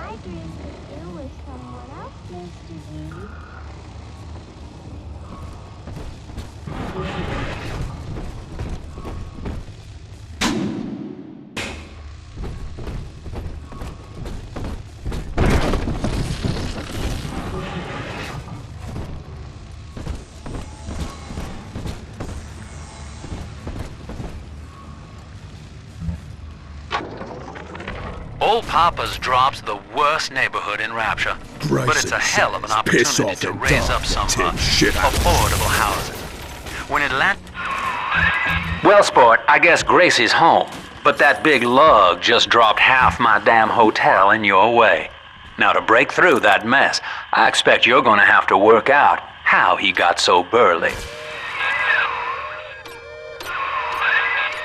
My dreams with you were someone else used to be. Old Papa's Drop's the worst neighborhood in Rapture, but it's a hell of an opportunity to raise up some affordable housing. When it lands... Well, sport, I guess Gracie's home, but that big lug just dropped half my damn hotel in your way. Now, to break through that mess, I expect you're gonna have to work out how he got so burly.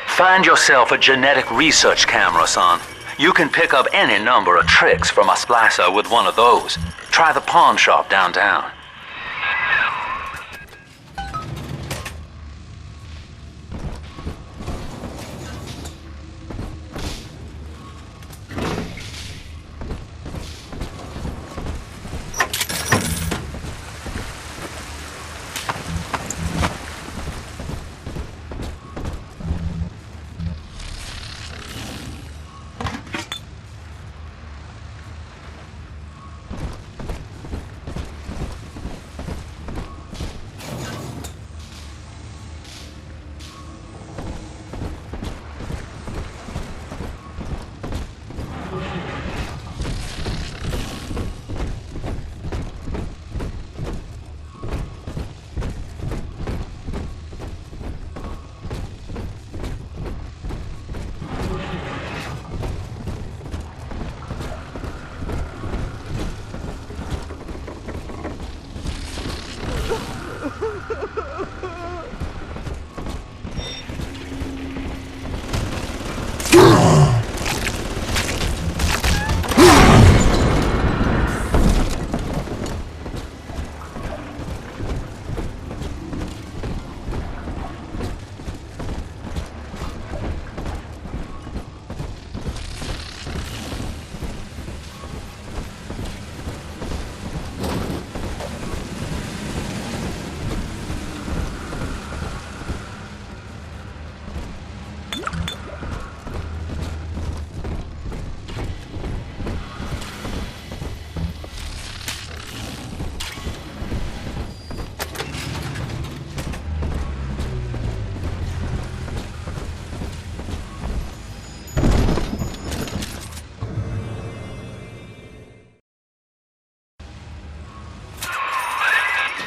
Find yourself a genetic research camera, son. You can pick up any number of tricks from a splicer with one of those. Try the pawn shop downtown.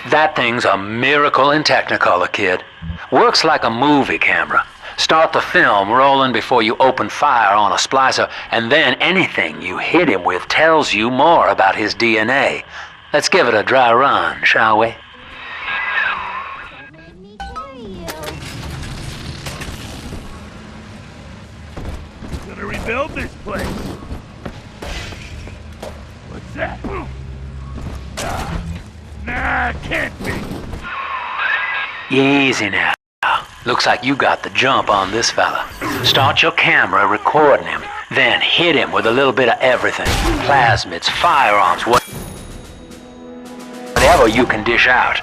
That thing's a miracle in Technicolor, kid. Works like a movie camera. Start the film rolling before you open fire on a splicer, and then anything you hit him with tells you more about his DNA. Let's give it a dry run, shall we? Let me carry you. Gonna rebuild this place. What's that? Nah, can't be. Easy now. Looks like you got the jump on this fella. Start your camera recording him, then hit him with a little bit of everything. Plasmids, firearms, whatever you can dish out.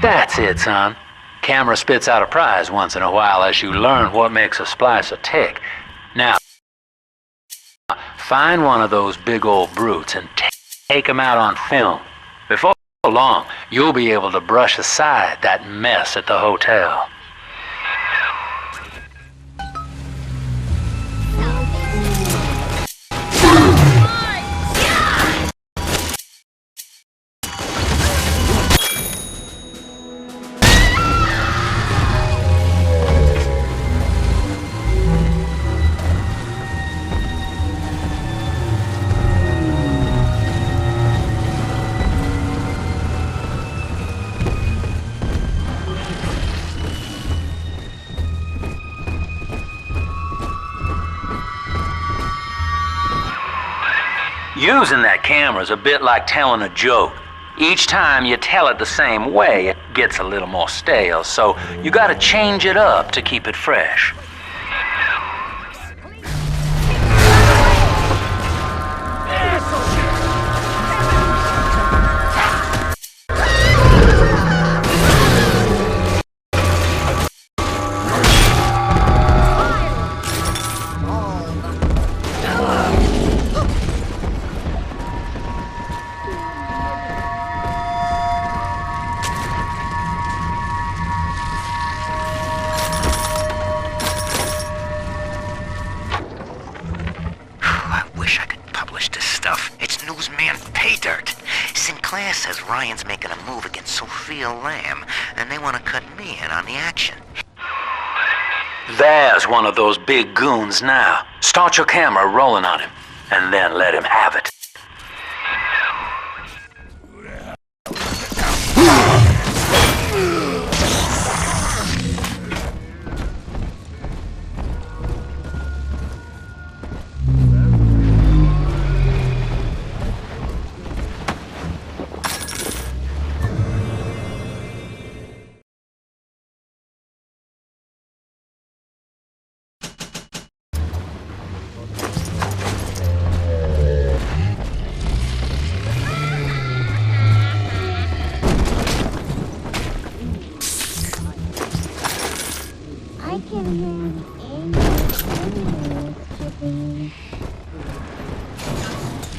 That's it, son. Camera spits out a prize once in a while as you learn what makes a splicer tick. Now, find one of those big old brutes and take him out on film. Before long, you'll be able to brush aside that mess at the hotel. Using that camera's a bit like telling a joke. Each time you tell it the same way, it gets a little more stale, so you gotta change it up to keep it fresh. Claire says Ryan's making a move against Sophia Lamb, and they want to cut me in on the action. There's one of those big goons now. Start your camera rolling on him, and then let him have it. I can hear the chipping.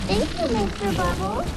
Thank you, Mr. Bubbles.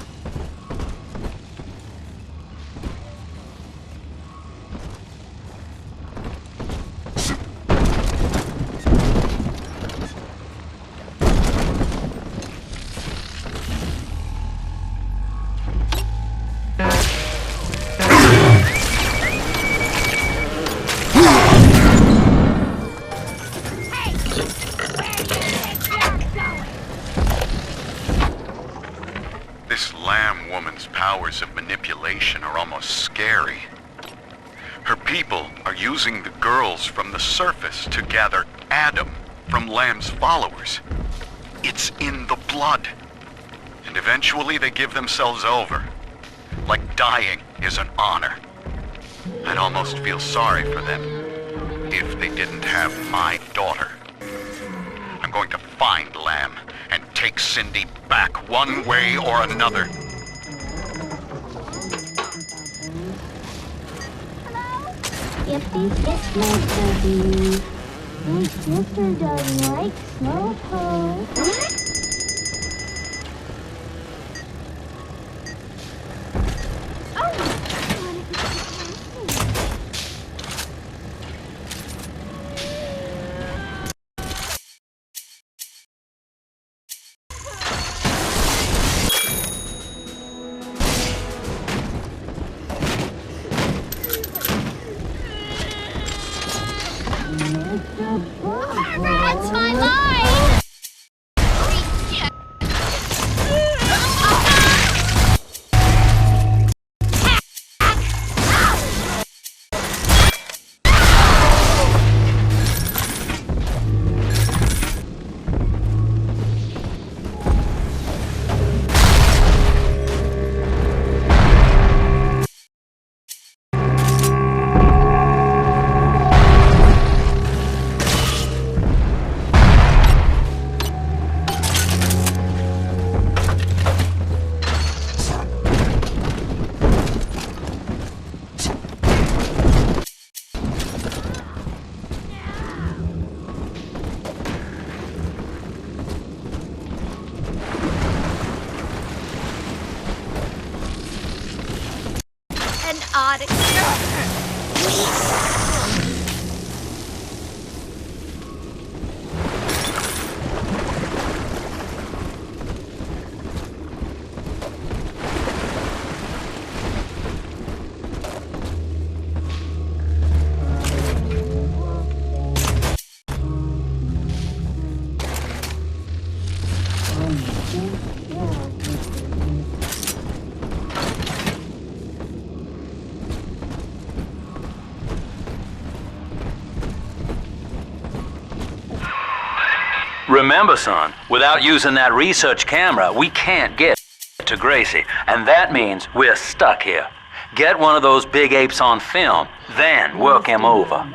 This Lamb woman's powers of manipulation are almost scary. Her people are using the girls from the surface to gather Adam from Lamb's followers. It's in the blood. And eventually they give themselves over. Like dying is an honor. I'd almost feel sorry for them if they didn't have my daughter. I'm going to find Lamb and take Cindy back one way or another. Yippee, kiss my baby. My sister doesn't like slowpoke. That's my line! An odd Remember, son, without using that research camera, we can't get to Gracie, and that means we're stuck here. Get one of those big apes on film, then work him over.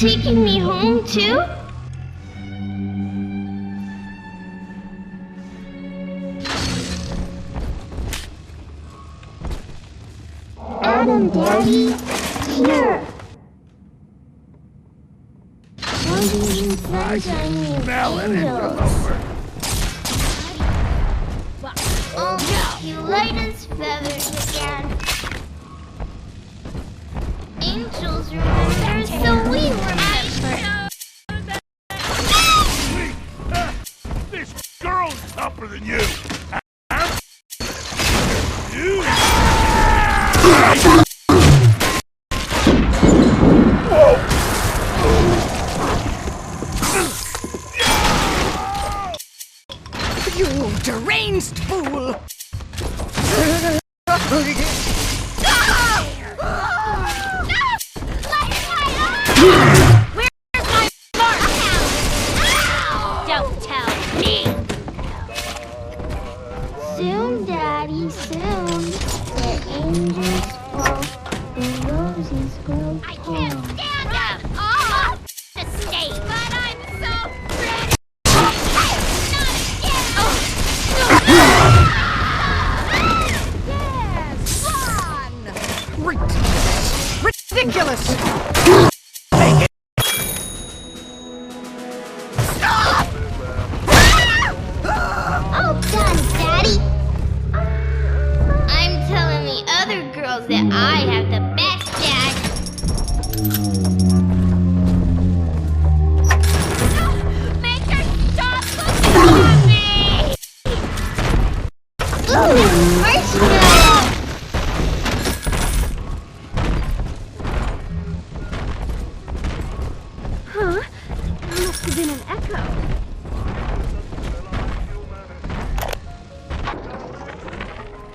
taking me home too? Adam, Daddy, here. Smelling it over. Oh, you light as feathers again. Angels remember, so we remember. This girl's tougher than you. You deranged fool! Don't tell me. Soon, Daddy, soon. The angels fall, the roses grow I tall. can't stand up. Oh, the state, but I'm so ready. Yes! Fun! Ridiculous! Oh, done, Daddy. I'm telling the other girls that I have the best dad. Make her stop looking at me. Ooh, marshmallow. Huh? It must have been an echo.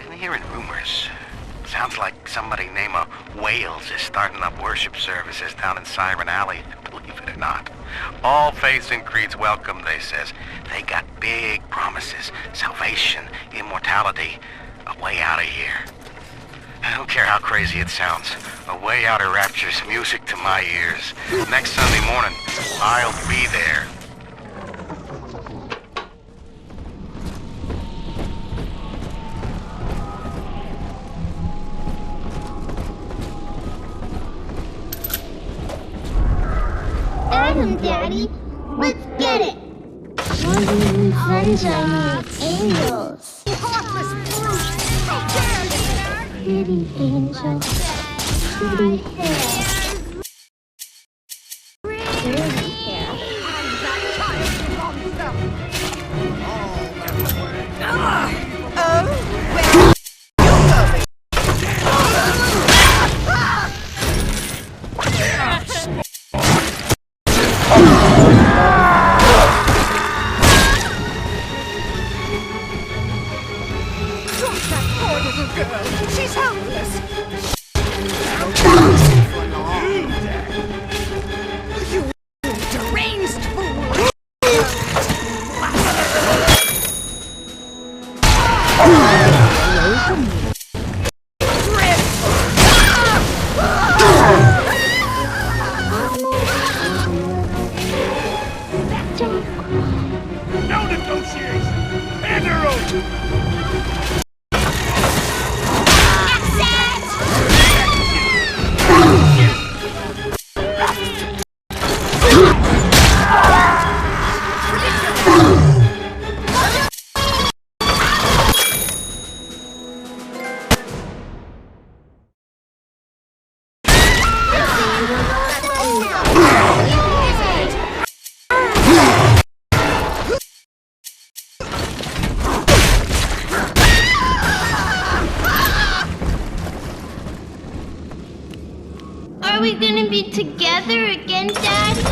I'm hearing rumors. Sounds like somebody named Wales is starting up worship services down in Siren Alley, believe it or not. All faiths and creeds welcome, they says. They got big promises, salvation, immortality, a way out of here. I don't care how crazy it sounds. A way out of Rapture's music to my ears. Next Sunday morning, I'll be there. Adam, Daddy, let's get it. Sunshine, angels. Heartless brute! How dare you! Pretty angels. Pretty hair. Pretty hair. And that child belongs them! Oh, well, you go me! Drop that poor little girl! She's helpless! You deranged fool! No negotiation. Hand her over. Are we gonna be together again, Daddy?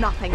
Nothing.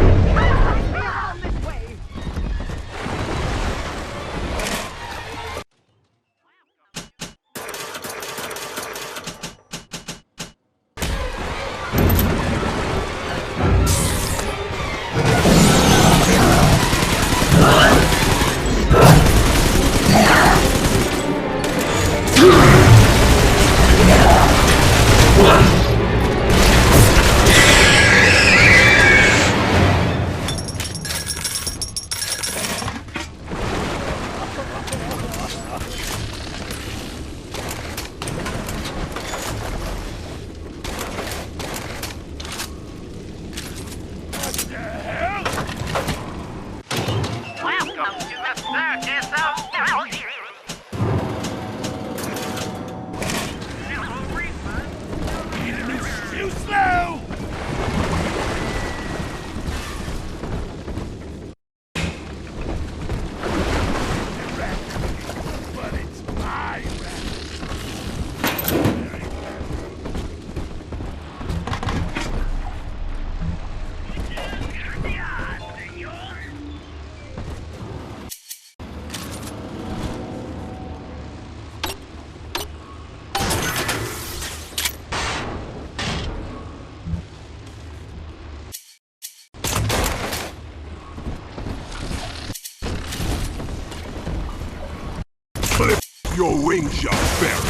Your wings, young fairy.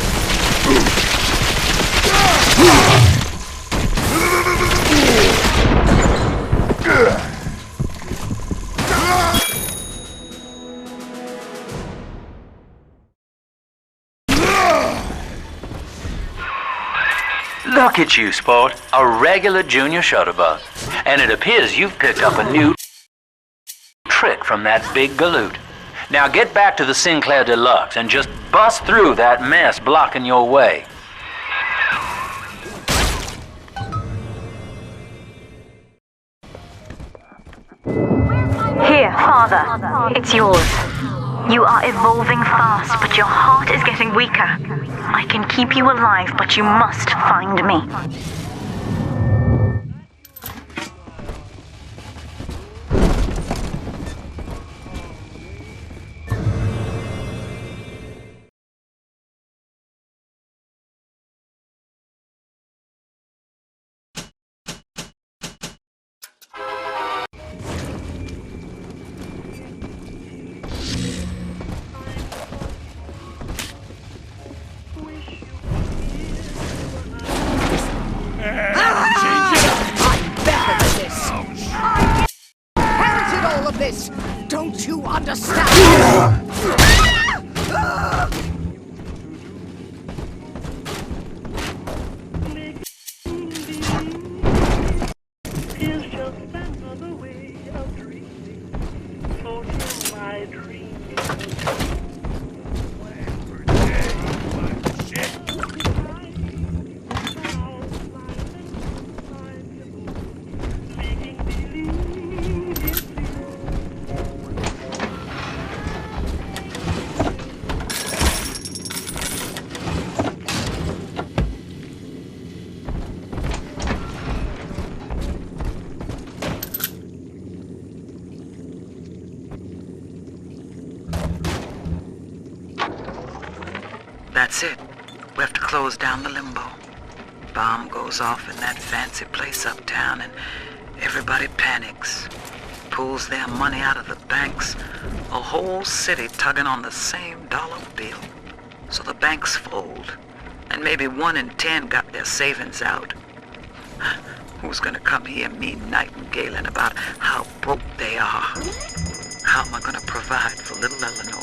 Look at you, sport. A regular junior shutterbug. And it appears you've picked up a new trick from that big galoot. Now get back to the Sinclair Deluxe and just bust through that mess blocking your way. Here, Father. It's yours. You are evolving fast, but your heart is getting weaker. I can keep you alive, but you must find me. Don't you understand? It's just another way of dreaming. For my dream. That's it. We have to close down the limbo. Bomb goes off in that fancy place uptown and everybody panics. pulls their money out of the banks, a whole city tugging on the same dollar bill. So the banks fold, and maybe 1 in 10 got their savings out. Who's gonna come hear me nightingaling about how broke they are? How am I gonna provide for little Eleanor?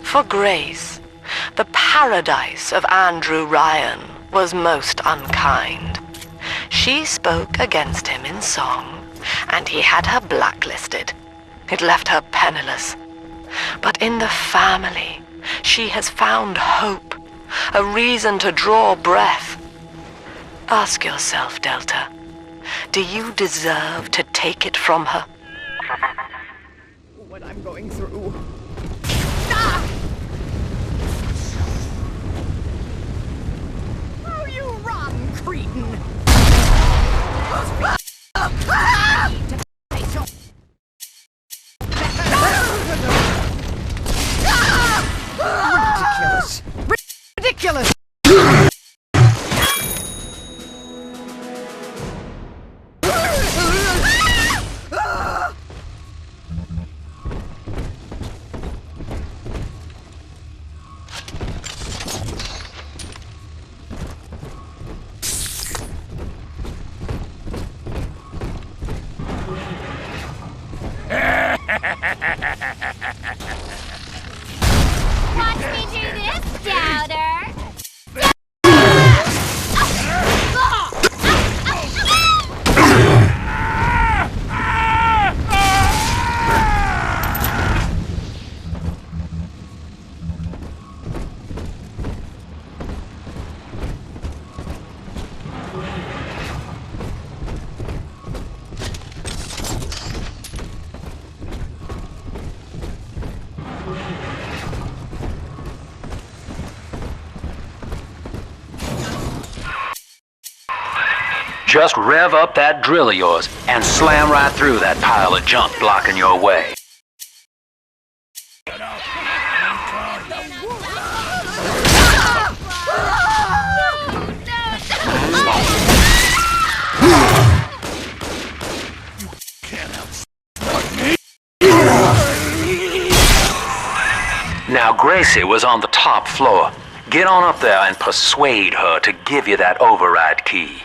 For Grace, the paradise of Andrew Ryan was most unkind. She spoke against him in song, and he had her blacklisted. It left her penniless. But in the family, she has found hope, a reason to draw breath. Ask yourself, Delta, do you deserve to take it from her? What I'm going through. Oh, you rotten cretin! Ridiculous! Ridiculous! Watch me do this, doubter! Just rev up that drill of yours and slam right through that pile of junk blocking your way. Now Gracie was on the top floor. Get on up there and persuade her to give you that override key.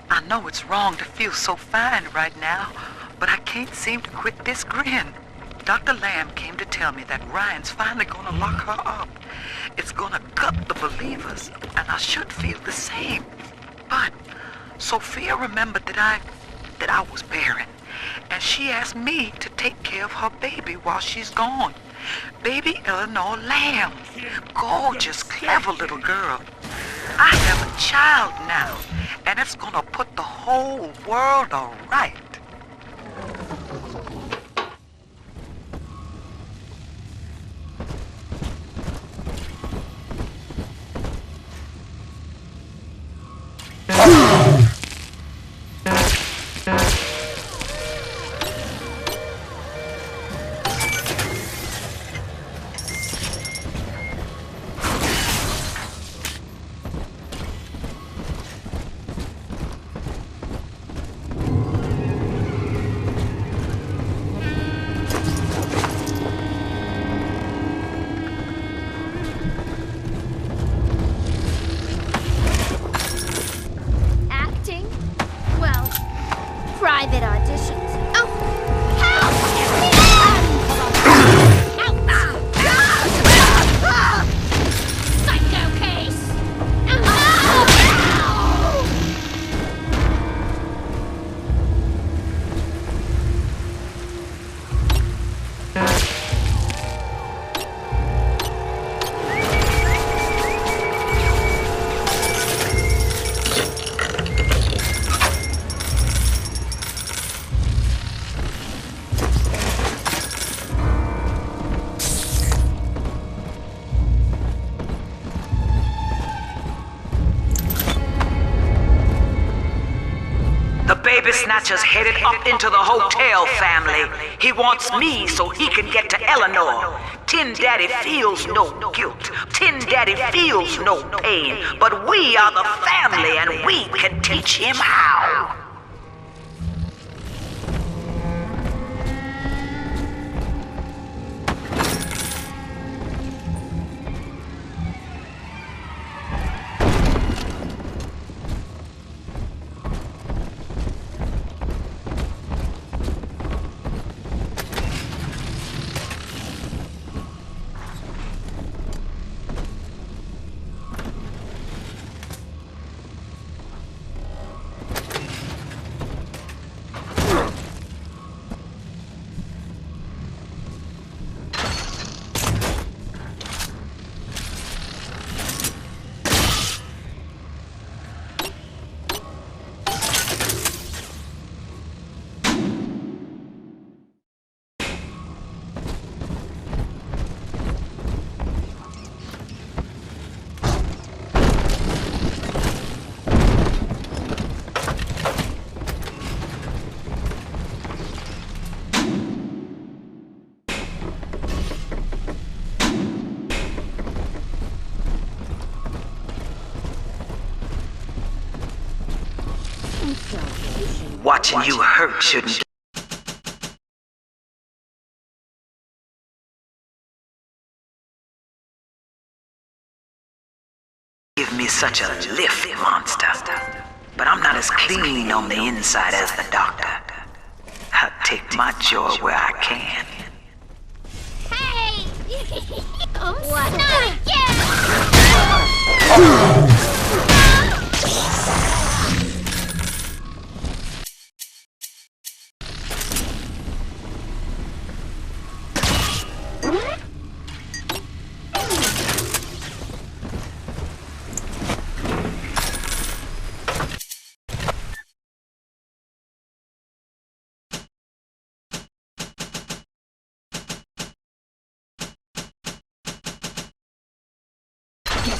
I know it's wrong to feel so fine right now, but I can't seem to quit this grin. Dr. Lamb came to tell me that Ryan's finally gonna lock her up. It's gonna gut the believers, and I should feel the same. But Sophia remembered that I was barren, and she asked me to take care of her baby while she's gone. Baby Eleanor Lamb. Gorgeous, clever little girl. I have a child now, and it's gonna put the whole world all right. Acting? Well, private auditions. Oh, help! Psycho case! The baby snatcher's headed up into the hotel, family. He wants me so he can get to Eleanor. Tin Daddy feels no guilt. Tin Daddy feels no pain. But we are the family, and we can teach him how. Watching you hurt shouldn't give me such a lift, monster. But I'm not as clean on the inside as the doctor. I'll take my joy where I can. Hey! What? Not again!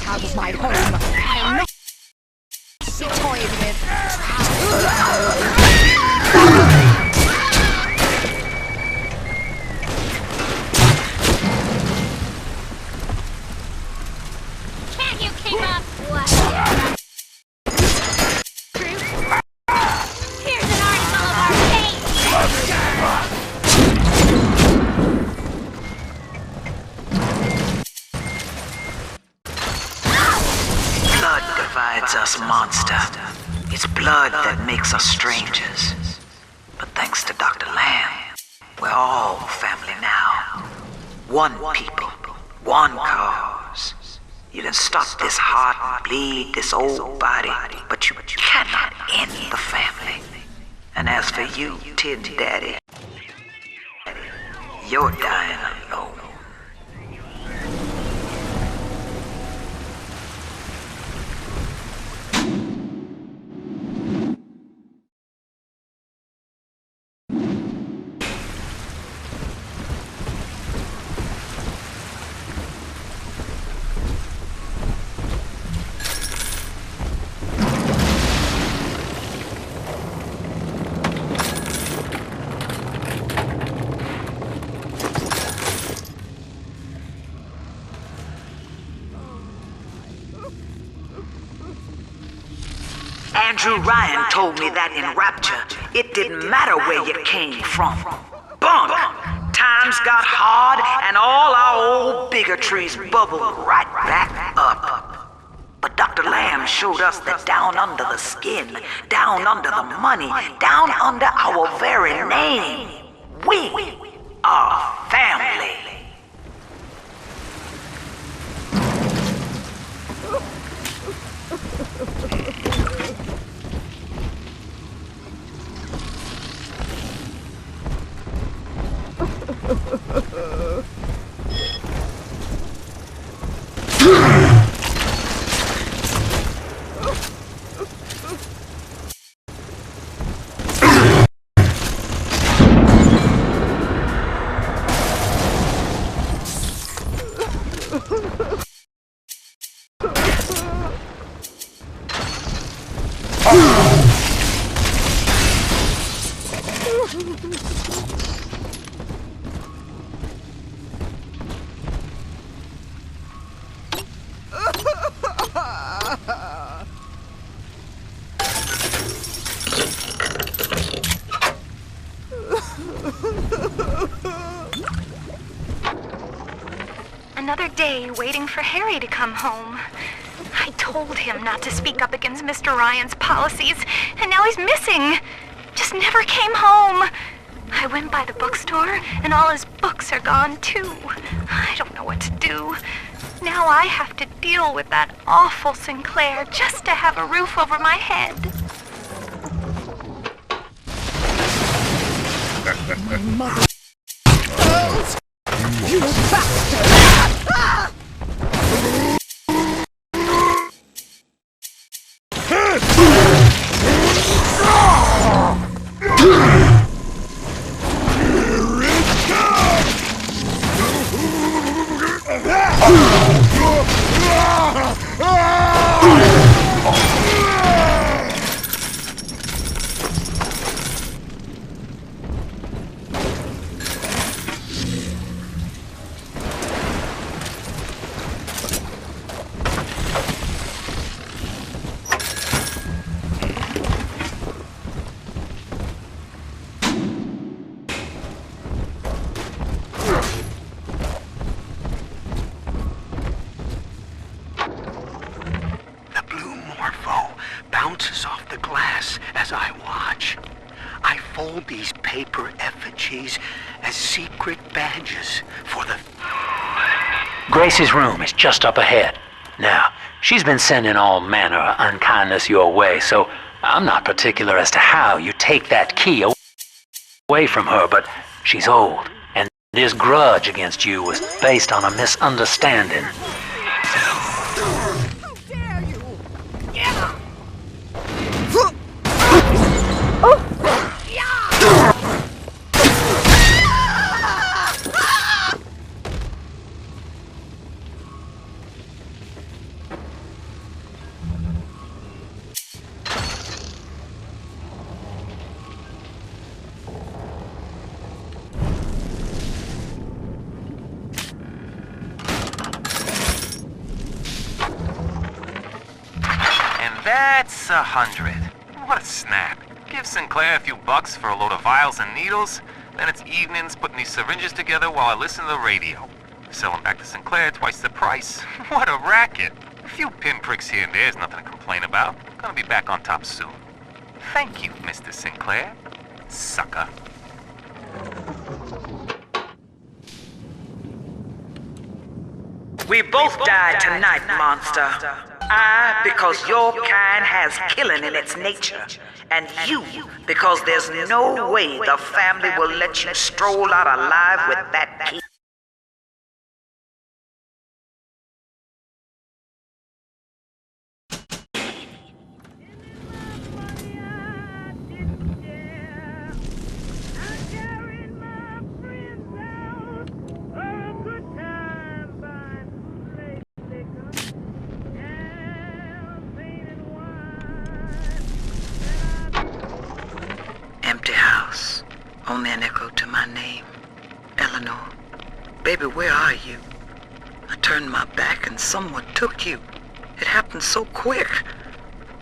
Out of my home. I'm not toyed with. Can you keep up? What? Here's an article of our fate. Divides us, monster. It's blood that makes us strangers. But thanks to Dr. Lamb, We're all family now. One people, one cause. You can stop this heart bleed, this old body, but you cannot end the family. And as for you, Tin Daddy, you're dying alone. Andrew Ryan told me that in Rapture, it didn't matter where you came from. Bunk! Times got hard and all our old bigotries bubbled right back up. But Dr. Lamb showed us that down under the skin, down under the money, down under our very name, we are family. Another day waiting for Harry to come home. I told him not to speak up against Mr. Ryan's policies, and now he's missing. Just never came home. I went by the bookstore, and all his books are gone too. I don't know what to do. Now I have to deal with that awful Sinclair just to have a roof over my head. My mother. You bastard! bounces off the glass as I watch. I fold these paper effigies as secret badges for the... Grace's room is just up ahead. Now, she's been sending all manner of unkindness your way, so I'm not particular as to how you take that key away from her, but she's old, and this grudge against you was based on a misunderstanding. How dare you! Yeah! That's 100. What a snap. Give Sinclair a few bucks for a load of vials and needles, then it's evenings putting these syringes together while I listen to the radio. Sell them back to Sinclair twice the price. What a racket. A few pinpricks here and there is nothing to complain about. Gonna be back on top soon. Thank you, Mr. Sinclair. Sucker. We both died tonight, monster. I, because your kind has killing in its nature. And you, because there's no way the family will let you stroll out alive with that key. Empty house. Only an echo to my name. Eleanor. Baby, where are you? I turned my back and someone took you. It happened so quick.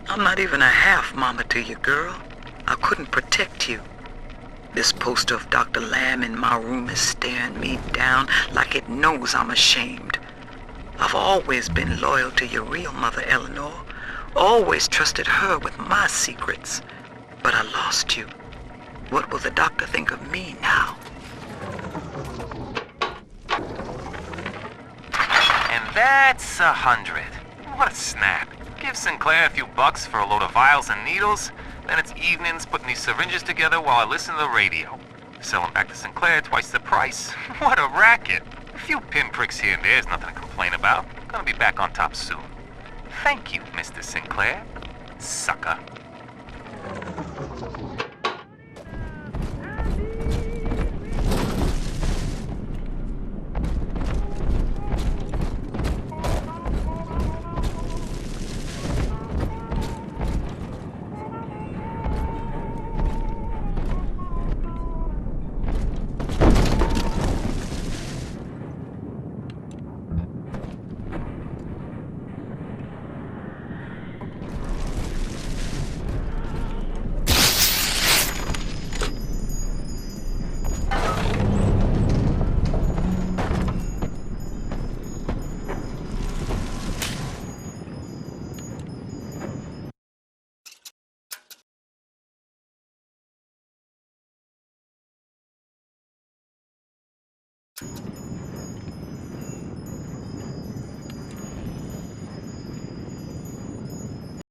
I'm not even a half mama to you, girl. I couldn't protect you. This poster of Dr. Lamb in my room is staring me down like it knows I'm ashamed. I've always been loyal to your real mother, Eleanor. Always trusted her with my secrets. But I lost you. What will the doctor think of me now? And that's 100. What a snap. Give Sinclair a few bucks for a load of vials and needles, then it's evenings putting these syringes together while I listen to the radio. Sell them back to Sinclair twice the price. What a racket. A few pinpricks here and there is nothing to complain about. Gonna be back on top soon. Thank you, Mr. Sinclair. Sucker.